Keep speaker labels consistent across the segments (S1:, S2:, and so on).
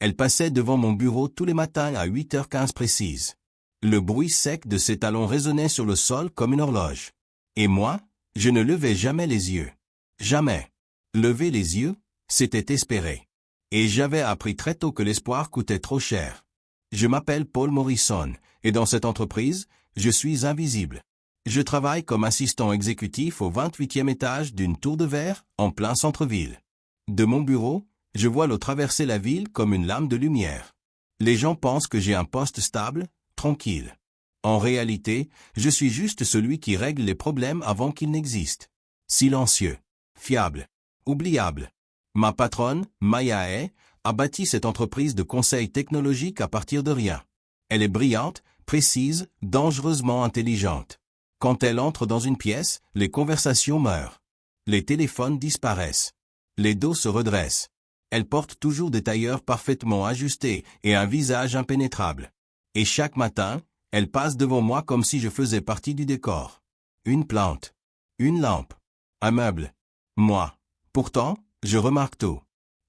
S1: Elle passait devant mon bureau tous les matins à 8h15 précise. Le bruit sec de ses talons résonnait sur le sol comme une horloge. Et moi, je ne levais jamais les yeux. Jamais. Lever les yeux, c'était espérer. Et j'avais appris très tôt que l'espoir coûtait trop cher. Je m'appelle Paul Morrison, et dans cette entreprise, je suis invisible. Je travaille comme assistant exécutif au 28e étage d'une tour de verre, en plein centre-ville. De mon bureau, je vois l'eau traverser la ville comme une lame de lumière. Les gens pensent que j'ai un poste stable, tranquille. En réalité, je suis juste celui qui règle les problèmes avant qu'ils n'existent. Silencieux, fiable, oubliable. Ma patronne, Maya Hay, a bâti cette entreprise de conseil technologique à partir de rien. Elle est brillante, précise, dangereusement intelligente. Quand elle entre dans une pièce, les conversations meurent. Les téléphones disparaissent. Les dos se redressent. Elle porte toujours des tailleurs parfaitement ajustés et un visage impénétrable. Et chaque matin, elle passe devant moi comme si je faisais partie du décor. Une plante. Une lampe. Un meuble. Moi. Pourtant, je remarque tout.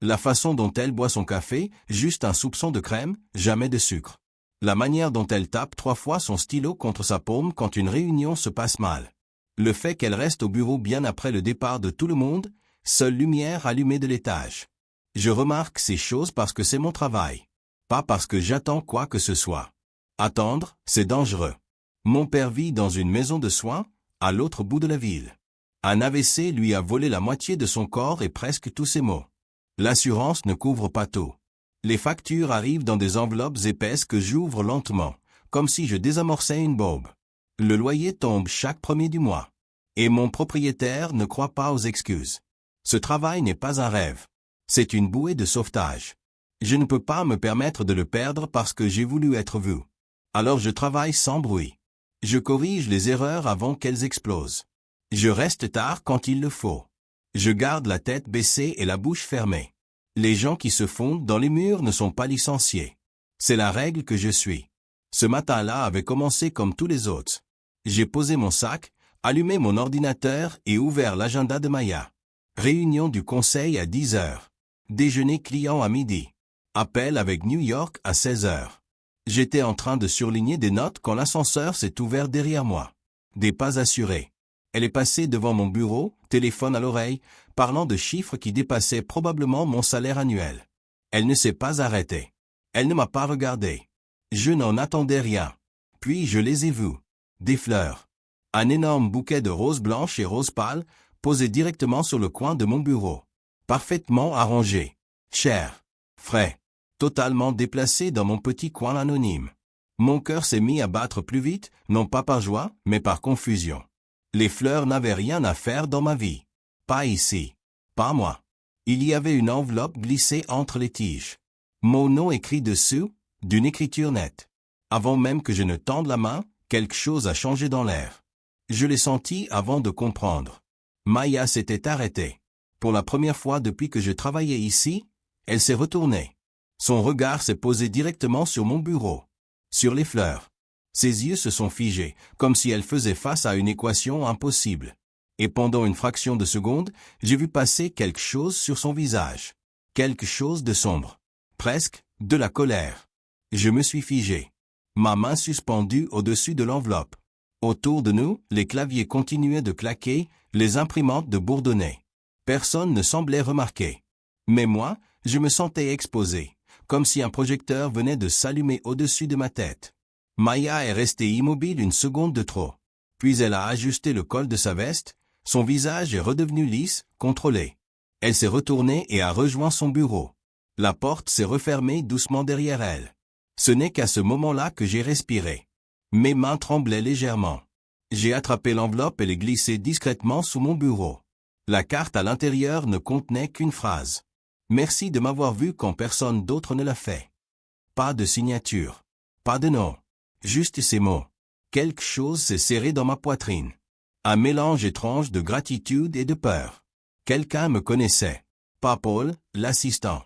S1: La façon dont elle boit son café, juste un soupçon de crème, jamais de sucre. La manière dont elle tape 3 fois son stylo contre sa paume quand une réunion se passe mal. Le fait qu'elle reste au bureau bien après le départ de tout le monde, seule lumière allumée de l'étage. Je remarque ces choses parce que c'est mon travail. Pas parce que j'attends quoi que ce soit. Attendre, c'est dangereux. Mon père vit dans une maison de soins, à l'autre bout de la ville. Un AVC lui a volé la moitié de son corps et presque tous ses maux. L'assurance ne couvre pas tout. Les factures arrivent dans des enveloppes épaisses que j'ouvre lentement, comme si je désamorçais une bombe. Le loyer tombe chaque premier du mois. Et mon propriétaire ne croit pas aux excuses. Ce travail n'est pas un rêve. C'est une bouée de sauvetage. Je ne peux pas me permettre de le perdre parce que j'ai voulu être vu. Alors je travaille sans bruit. Je corrige les erreurs avant qu'elles explosent. Je reste tard quand il le faut. Je garde la tête baissée et la bouche fermée. Les gens qui se fondent dans les murs ne sont pas licenciés. C'est la règle que je suis. Ce matin-là avait commencé comme tous les autres. J'ai posé mon sac, allumé mon ordinateur et ouvert l'agenda de Maya. Réunion du conseil à 10h. Déjeuner client à midi. Appel avec New York à 16h. J'étais en train de surligner des notes quand l'ascenseur s'est ouvert derrière moi. Des pas assurés. Elle est passée devant mon bureau, téléphone à l'oreille, parlant de chiffres qui dépassaient probablement mon salaire annuel. Elle ne s'est pas arrêtée. Elle ne m'a pas regardé. Je n'en attendais rien. Puis je les ai vus. Des fleurs. Un énorme bouquet de roses blanches et roses pâles, posé directement sur le coin de mon bureau. Parfaitement arrangé. Cher. Frais. Totalement déplacé dans mon petit coin anonyme. Mon cœur s'est mis à battre plus vite, non pas par joie, mais par confusion. Les fleurs n'avaient rien à faire dans ma vie. Pas ici. Pas moi. Il y avait une enveloppe glissée entre les tiges. Mon nom écrit dessus, d'une écriture nette. Avant même que je ne tende la main, quelque chose a changé dans l'air. Je l'ai senti avant de comprendre. Maya s'était arrêtée. Pour la première fois depuis que je travaillais ici, elle s'est retournée. Son regard s'est posé directement sur mon bureau. Sur les fleurs. Ses yeux se sont figés, comme si elle faisait face à une équation impossible. Et pendant une fraction de seconde, j'ai vu passer quelque chose sur son visage. Quelque chose de sombre. Presque, de la colère. Je me suis figé. Ma main suspendue au-dessus de l'enveloppe. Autour de nous, les claviers continuaient de claquer, les imprimantes de bourdonner. Personne ne semblait remarquer. Mais moi, je me sentais exposé, comme si un projecteur venait de s'allumer au-dessus de ma tête. Maya est restée immobile une seconde de trop. Puis elle a ajusté le col de sa veste, son visage est redevenu lisse, contrôlé. Elle s'est retournée et a rejoint son bureau. La porte s'est refermée doucement derrière elle. Ce n'est qu'à ce moment-là que j'ai respiré. Mes mains tremblaient légèrement. J'ai attrapé l'enveloppe et l'ai glissée discrètement sous mon bureau. La carte à l'intérieur ne contenait qu'une phrase. Merci de m'avoir vu quand personne d'autre ne l'a fait. Pas de signature. Pas de nom. Juste ces mots. Quelque chose s'est serré dans ma poitrine. Un mélange étrange de gratitude et de peur. Quelqu'un me connaissait. Pas Paul, l'assistant.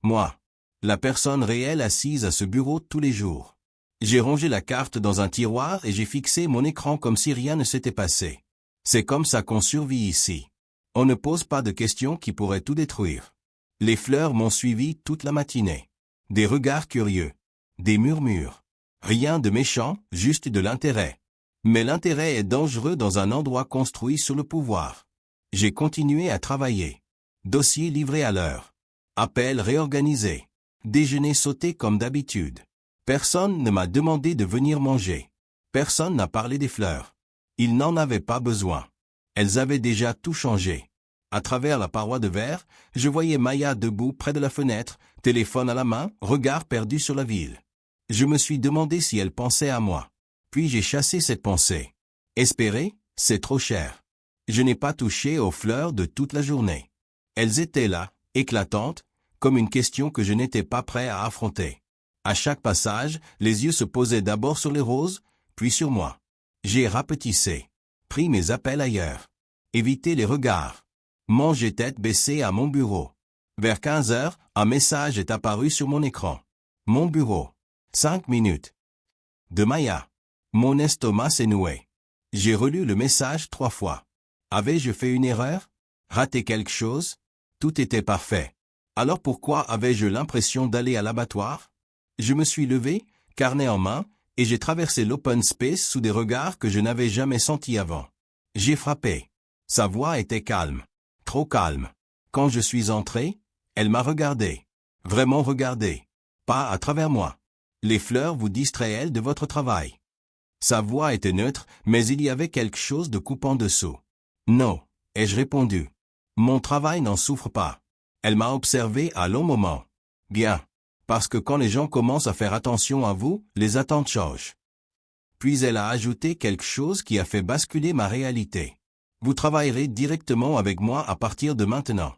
S1: Moi. La personne réelle assise à ce bureau tous les jours. J'ai rangé la carte dans un tiroir et j'ai fixé mon écran comme si rien ne s'était passé. C'est comme ça qu'on survit ici. On ne pose pas de questions qui pourraient tout détruire. Les fleurs m'ont suivi toute la matinée. Des regards curieux. Des murmures. Rien de méchant, juste de l'intérêt. Mais l'intérêt est dangereux dans un endroit construit sur le pouvoir. J'ai continué à travailler. Dossier livré à l'heure. Appel réorganisé. Déjeuner sauté comme d'habitude. Personne ne m'a demandé de venir manger. Personne n'a parlé des fleurs. Ils n'en avaient pas besoin. Elles avaient déjà tout changé. À travers la paroi de verre, je voyais Maya debout près de la fenêtre, téléphone à la main, regard perdu sur la ville. Je me suis demandé si elle pensait à moi. Puis j'ai chassé cette pensée. Espérer, c'est trop cher. Je n'ai pas touché aux fleurs de toute la journée. Elles étaient là, éclatantes, comme une question que je n'étais pas prêt à affronter. À chaque passage, les yeux se posaient d'abord sur les roses, puis sur moi. J'ai rapetissé. Pris mes appels ailleurs. Évité les regards. Mangé tête baissée à mon bureau. Vers 15 heures, un message est apparu sur mon écran. Mon bureau. 5 minutes. De Maya. Mon estomac s'est noué. J'ai relu le message 3 fois. Avais-je fait une erreur? Raté quelque chose? Tout était parfait. Alors pourquoi avais-je l'impression d'aller à l'abattoir? Je me suis levé, carnet en main, et j'ai traversé l'open space sous des regards que je n'avais jamais sentis avant. J'ai frappé. Sa voix était calme. Trop calme. Quand je suis entré, elle m'a regardé. Vraiment regardé. Pas à travers moi. Les fleurs vous distraient-elles de votre travail? Sa voix était neutre, mais il y avait quelque chose de coupant dessous. Non, ai-je répondu. Mon travail n'en souffre pas. Elle m'a observé à long moment. Bien. Parce que quand les gens commencent à faire attention à vous, les attentes changent. Puis elle a ajouté quelque chose qui a fait basculer ma réalité. Vous travaillerez directement avec moi à partir de maintenant.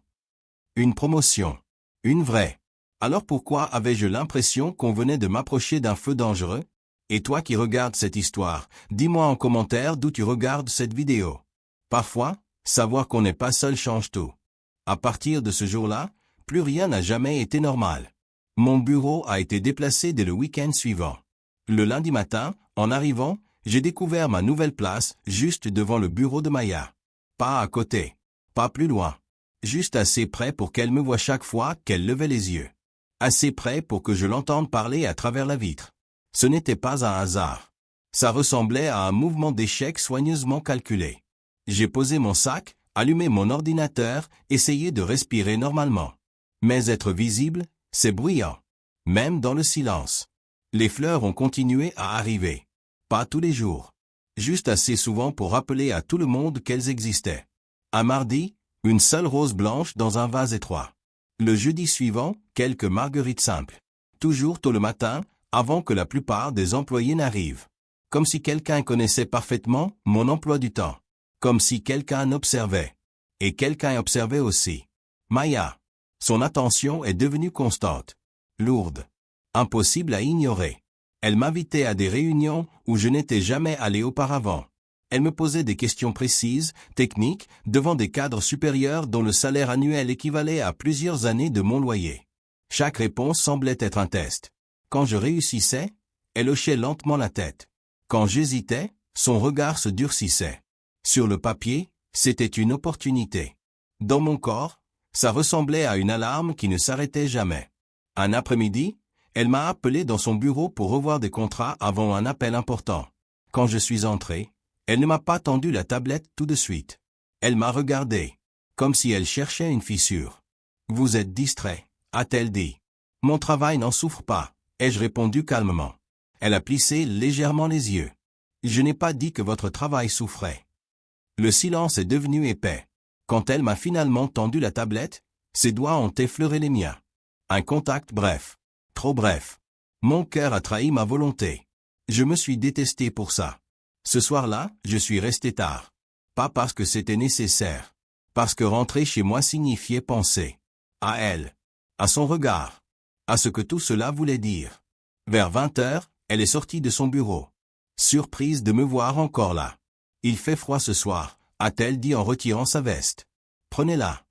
S1: Une promotion. Une vraie. Alors pourquoi avais-je l'impression qu'on venait de m'approcher d'un feu dangereux? Et toi qui regardes cette histoire, dis-moi en commentaire d'où tu regardes cette vidéo. Parfois, savoir qu'on n'est pas seul change tout. À partir de ce jour-là, plus rien n'a jamais été normal. Mon bureau a été déplacé dès le week-end suivant. Le lundi matin, en arrivant, j'ai découvert ma nouvelle place juste devant le bureau de Maya. Pas à côté. Pas plus loin. Juste assez près pour qu'elle me voie chaque fois qu'elle levait les yeux. Assez près pour que je l'entende parler à travers la vitre. Ce n'était pas un hasard. Ça ressemblait à un mouvement d'échec soigneusement calculé. J'ai posé mon sac, allumé mon ordinateur, essayé de respirer normalement. Mais être visible, c'est bruyant. Même dans le silence. Les fleurs ont continué à arriver. Pas tous les jours. Juste assez souvent pour rappeler à tout le monde qu'elles existaient. Un mardi, une seule rose blanche dans un vase étroit. Le jeudi suivant, quelques marguerites simples. Toujours tôt le matin, avant que la plupart des employés n'arrivent. Comme si quelqu'un connaissait parfaitement mon emploi du temps. Comme si quelqu'un observait. Et quelqu'un observait aussi. Maya. Son attention est devenue constante. Lourde. Impossible à ignorer. Elle m'invitait à des réunions où je n'étais jamais allé auparavant. Elle me posait des questions précises, techniques, devant des cadres supérieurs dont le salaire annuel équivalait à plusieurs années de mon loyer. Chaque réponse semblait être un test. Quand je réussissais, elle hochait lentement la tête. Quand j'hésitais, son regard se durcissait. Sur le papier, c'était une opportunité. Dans mon corps, ça ressemblait à une alarme qui ne s'arrêtait jamais. Un après-midi, elle m'a appelé dans son bureau pour revoir des contrats avant un appel important. Quand je suis entré, elle ne m'a pas tendu la tablette tout de suite. Elle m'a regardé, comme si elle cherchait une fissure. « Vous êtes distrait », a-t-elle dit. « Mon travail n'en souffre pas », ai-je répondu calmement. Elle a plissé légèrement les yeux. « Je n'ai pas dit que votre travail souffrait. » Le silence est devenu épais. Quand elle m'a finalement tendu la tablette, ses doigts ont effleuré les miens. Un contact bref. Trop bref. Mon cœur a trahi ma volonté. Je me suis détesté pour ça. Ce soir-là, je suis resté tard. Pas parce que c'était nécessaire. Parce que rentrer chez moi signifiait penser. À elle. À son regard. À ce que tout cela voulait dire. Vers 20 heures, elle est sortie de son bureau. Surprise de me voir encore là. Il fait froid ce soir, a-t-elle dit en retirant sa veste. Prenez-la.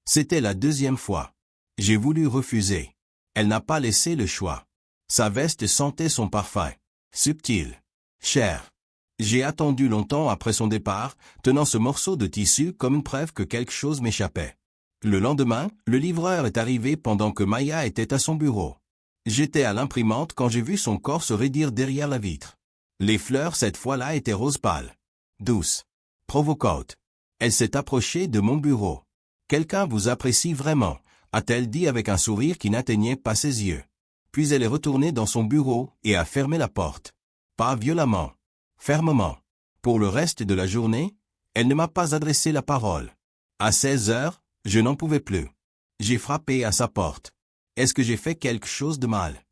S1: C'était la deuxième fois. J'ai voulu refuser. Elle n'a pas laissé le choix. Sa veste sentait son parfum. Subtil. Cher. J'ai attendu longtemps après son départ, tenant ce morceau de tissu comme une preuve que quelque chose m'échappait. Le lendemain, le livreur est arrivé pendant que Maya était à son bureau. J'étais à l'imprimante quand j'ai vu son corps se raidir derrière la vitre. Les fleurs cette fois-là étaient rose pâle. Douce. Provocante. Elle s'est approchée de mon bureau. « Quelqu'un vous apprécie vraiment », a-t-elle dit avec un sourire qui n'atteignait pas ses yeux. Puis elle est retournée dans son bureau et a fermé la porte. Pas violemment. Fermement. Pour le reste de la journée, elle ne m'a pas adressé la parole. À 16 heures, je n'en pouvais plus. J'ai frappé à sa porte. Est-ce que j'ai fait quelque chose de mal?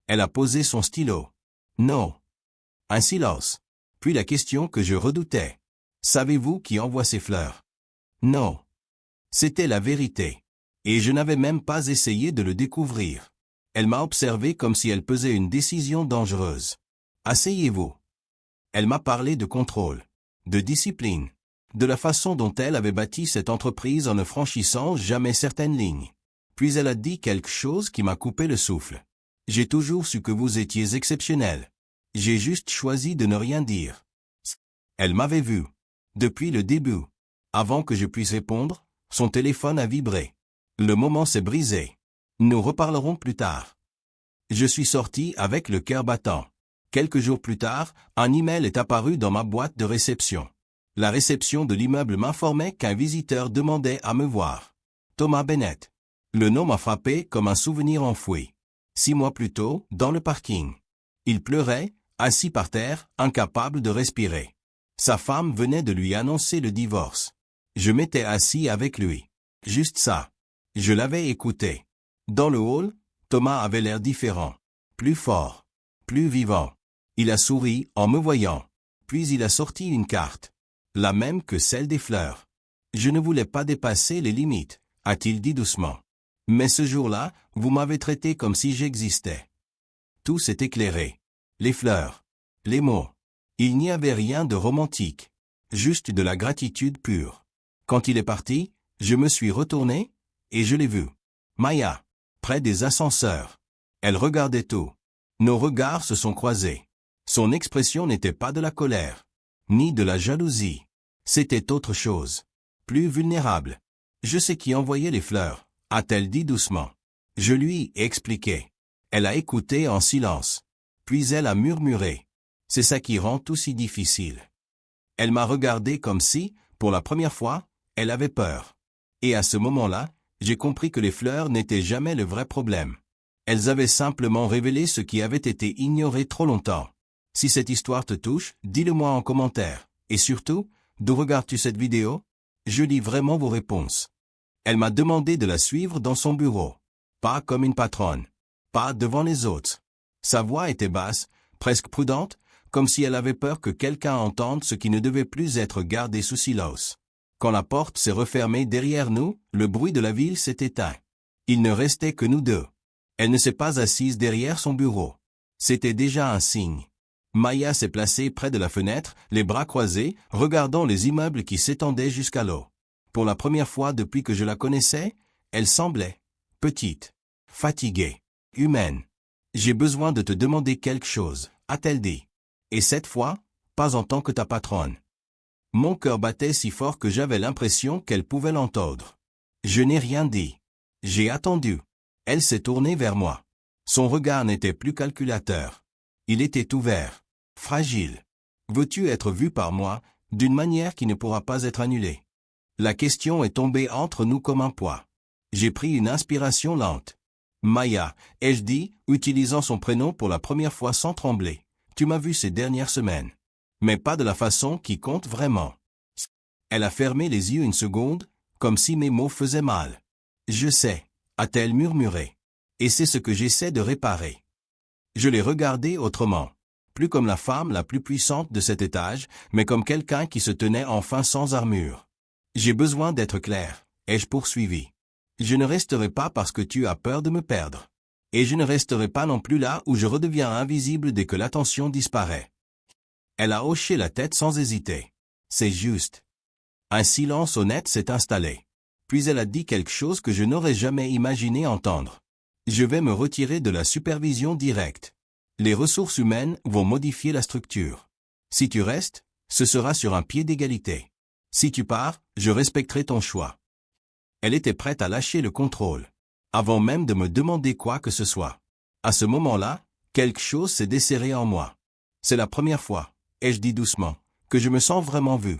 S1: Elle a posé son stylo. Non. Un silence. Puis la question que je redoutais. Savez-vous qui envoie ces fleurs? Non. C'était la vérité. Et je n'avais même pas essayé de le découvrir. Elle m'a observé comme si elle pesait une décision dangereuse. Asseyez-vous. Elle m'a parlé de contrôle, de discipline, de la façon dont elle avait bâti cette entreprise en ne franchissant jamais certaines lignes. Puis elle a dit quelque chose qui m'a coupé le souffle. J'ai toujours su que vous étiez exceptionnel. J'ai juste choisi de ne rien dire. Elle m'avait vu. Depuis le début. Avant que je puisse répondre, son téléphone a vibré. Le moment s'est brisé. Nous reparlerons plus tard. Je suis sorti avec le cœur battant. Quelques jours plus tard, un email est apparu dans ma boîte de réception. La réception de l'immeuble m'informait qu'un visiteur demandait à me voir. Thomas Bennett. Le nom m'a frappé comme un souvenir enfoui. 6 mois plus tôt, dans le parking. Il pleurait, assis par terre, incapable de respirer. Sa femme venait de lui annoncer le divorce. Je m'étais assis avec lui. Juste ça. Je l'avais écouté. Dans le hall, Thomas avait l'air différent. Plus fort. Plus vivant. Il a souri en me voyant. Puis il a sorti une carte. La même que celle des fleurs. Je ne voulais pas dépasser les limites, a-t-il dit doucement. Mais ce jour-là, vous m'avez traité comme si j'existais. Tout s'est éclairé. Les fleurs. Les mots. Il n'y avait rien de romantique. Juste de la gratitude pure. Quand il est parti, je me suis retourné, et je l'ai vu. Maya. Près des ascenseurs. Elle regardait tout. Nos regards se sont croisés. Son expression n'était pas de la colère, ni de la jalousie. C'était autre chose. Plus vulnérable. Je sais qui envoyait les fleurs, a-t-elle dit doucement. Je lui ai expliqué. Elle a écouté en silence. Puis elle a murmuré. C'est ça qui rend tout si difficile. Elle m'a regardé comme si, pour la première fois, elle avait peur. Et à ce moment-là, j'ai compris que les fleurs n'étaient jamais le vrai problème. Elles avaient simplement révélé ce qui avait été ignoré trop longtemps. Si cette histoire te touche, dis-le-moi en commentaire. Et surtout, d'où regardes-tu cette vidéo? Je lis vraiment vos réponses. Elle m'a demandé de la suivre dans son bureau. Pas comme une patronne. Pas devant les autres. Sa voix était basse, presque prudente, comme si elle avait peur que quelqu'un entende ce qui ne devait plus être gardé sous silence. Quand la porte s'est refermée derrière nous, le bruit de la ville s'est éteint. Il ne restait que nous deux. Elle ne s'est pas assise derrière son bureau. C'était déjà un signe. Maya s'est placée près de la fenêtre, les bras croisés, regardant les immeubles qui s'étendaient jusqu'à l'eau. Pour la première fois depuis que je la connaissais, elle semblait petite, fatiguée, humaine. « J'ai besoin de te demander quelque chose », a-t-elle dit. Et cette fois, pas en tant que ta patronne. Mon cœur battait si fort que j'avais l'impression qu'elle pouvait l'entendre. Je n'ai rien dit. J'ai attendu. Elle s'est tournée vers moi. Son regard n'était plus calculateur. Il était ouvert. Fragile. Veux-tu être vu par moi, d'une manière qui ne pourra pas être annulée? La question est tombée entre nous comme un poids. J'ai pris une inspiration lente. Maya, ai-je dit, utilisant son prénom pour la première fois sans trembler. Tu m'as vu ces dernières semaines. Mais pas de la façon qui compte vraiment. Elle a fermé les yeux une seconde, comme si mes mots faisaient mal. Je sais, a-t-elle murmuré. Et c'est ce que j'essaie de réparer. Je l'ai regardée autrement. Plus comme la femme la plus puissante de cet étage, mais comme quelqu'un qui se tenait enfin sans armure. J'ai besoin d'être clair, ai-je poursuivi. Je ne resterai pas parce que tu as peur de me perdre. Et je ne resterai pas non plus là où je redeviens invisible dès que l'attention disparaît. Elle a hoché la tête sans hésiter. C'est juste. Un silence honnête s'est installé. Puis elle a dit quelque chose que je n'aurais jamais imaginé entendre. Je vais me retirer de la supervision directe. Les ressources humaines vont modifier la structure. Si tu restes, ce sera sur un pied d'égalité. Si tu pars, je respecterai ton choix. Elle était prête à lâcher le contrôle. Avant même de me demander quoi que ce soit. À ce moment-là, quelque chose s'est desserré en moi. C'est la première fois, ai-je dit doucement, que je me sens vraiment vu.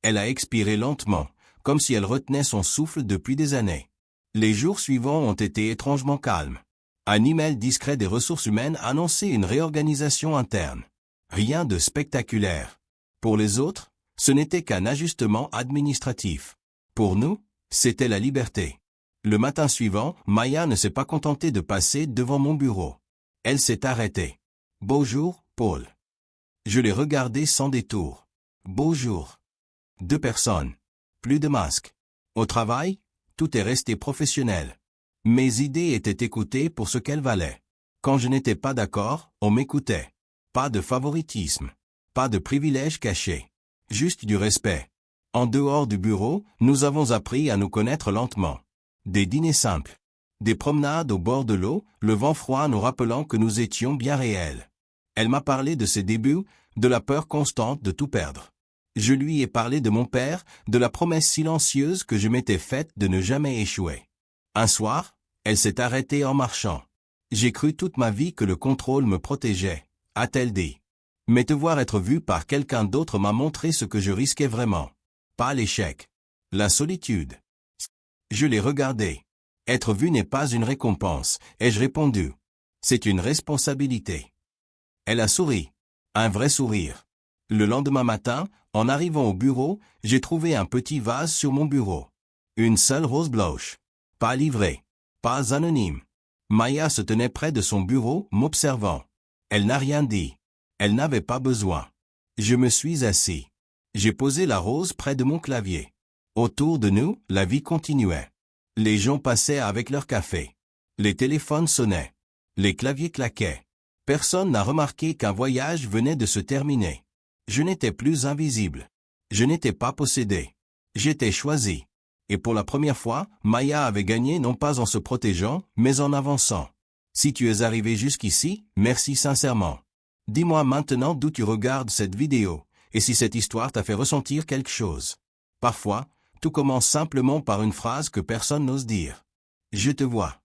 S1: Elle a expiré lentement, comme si elle retenait son souffle depuis des années. Les jours suivants ont été étrangement calmes. Un email discret des ressources humaines annonçait une réorganisation interne. Rien de spectaculaire. Pour les autres, ce n'était qu'un ajustement administratif. Pour nous, c'était la liberté. Le matin suivant, Maya ne s'est pas contentée de passer devant mon bureau. Elle s'est arrêtée. « Bonjour, Paul. » Je l'ai regardé sans détour. « Bonjour. » 2 personnes. Plus de masques. Au travail, tout est resté professionnel. Mes idées étaient écoutées pour ce qu'elles valaient. Quand je n'étais pas d'accord, on m'écoutait. Pas de favoritisme. Pas de privilèges cachés. Juste du respect. En dehors du bureau, nous avons appris à nous connaître lentement. Des dîners simples. Des promenades au bord de l'eau, le vent froid nous rappelant que nous étions bien réels. Elle m'a parlé de ses débuts, de la peur constante de tout perdre. Je lui ai parlé de mon père, de la promesse silencieuse que je m'étais faite de ne jamais échouer. Un soir, elle s'est arrêtée en marchant. J'ai cru toute ma vie que le contrôle me protégeait, a-t-elle dit. Mais te voir être vue par quelqu'un d'autre m'a montré ce que je risquais vraiment. Pas l'échec. La solitude. Je l'ai regardée. Être vue n'est pas une récompense, ai-je répondu. C'est une responsabilité. Elle a souri. Un vrai sourire. Le lendemain matin, en arrivant au bureau, j'ai trouvé un petit vase sur mon bureau. Une seule rose blanche. Pas livrée. Pas anonyme. Maya se tenait près de son bureau, m'observant. Elle n'a rien dit. Elle n'avait pas besoin. Je me suis assis. J'ai posé la rose près de mon clavier. Autour de nous, la vie continuait. Les gens passaient avec leur café. Les téléphones sonnaient. Les claviers claquaient. Personne n'a remarqué qu'un voyage venait de se terminer. Je n'étais plus invisible. Je n'étais pas possédé. J'étais choisi. Et pour la première fois, Maya avait gagné non pas en se protégeant, mais en avançant. Si tu es arrivé jusqu'ici, merci sincèrement. Dis-moi maintenant d'où tu regardes cette vidéo, et si cette histoire t'a fait ressentir quelque chose. Parfois, tout commence simplement par une phrase que personne n'ose dire. Je te vois.